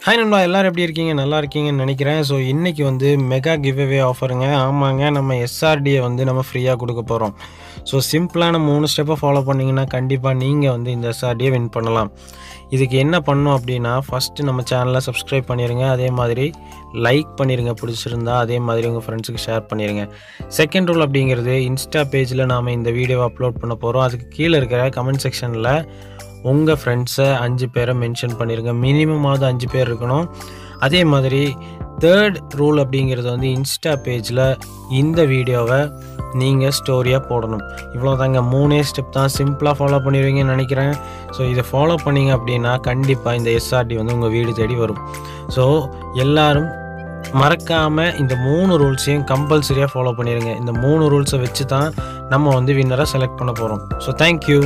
Hi நண்பா, எல்லாரும் எப்படி இருக்கீங்க? நல்லா இருக்கீங்கன்னு நினைக்கிறேன். ஸோ இன்னைக்கு வந்து மெகா கிவ் அவே ஆஃபருங்க. ஆமாங்க, நம்ம எஸ்ஆர்டியை வந்து நம்ம ஃப்ரீயாக கொடுக்க போகிறோம். ஸோ சிம்பிளான 3 ஸ்டெப்பை ஃபாலோ பண்ணிங்கன்னா கண்டிப்பாக நீங்கள் வந்து இந்த எஸ்ஆர்டியை வின் பண்ணலாம். இதுக்கு என்ன பண்ணணும் அப்படின்னா, ஃபஸ்ட்டு நம்ம சேனலை சப்ஸ்கிரைப் பண்ணிடுங்க. அதே மாதிரி லைக் பண்ணிடுங்க பிடிச்சிருந்தா. அதே மாதிரி உங்கள் ஃப்ரெண்ட்ஸுக்கு ஷேர் பண்ணிடுங்க. செகண்ட் ரூல் அப்படிங்கிறது, இன்ஸ்டா பேஜில் நாம் இந்த வீடியோவை அப்லோட் பண்ண போகிறோம். அதுக்கு கீழே இருக்கிற கமெண்ட் செக்ஷனில் உங்கள் ஃப்ரெண்ட்ஸை 5 பேரை மென்ஷன் பண்ணிடுங்க. மினிமமாவது 5 பேர் இருக்கணும். அதே மாதிரி தேர்ட் ரூல் அப்படிங்கிறது வந்து, இன்ஸ்டா பேஜில் இந்த வீடியோவை நீங்கள் ஸ்டோரியாக போடணும். இவ்வளோ தாங்க, 3 ஸ்டெப் தான். சிம்பிளாக ஃபாலோ பண்ணிடுவீங்கன்னு நினைக்கிறேன். ஸோ இதை ஃபாலோ பண்ணிங்க அப்படின்னா கண்டிப்பாக இந்த எஸ்ஆர்டி வந்து உங்கள் வீடு தேடி வரும். ஸோ எல்லோரும் மறக்காமல் இந்த 3 ரூல்ஸையும் கம்பல்சரியாக ஃபாலோ பண்ணிடுங்க. இந்த 3 ரூல்ஸை வச்சு தான் நம்ம வந்து வின்னரை செலக்ட் பண்ண போகிறோம். So thank you.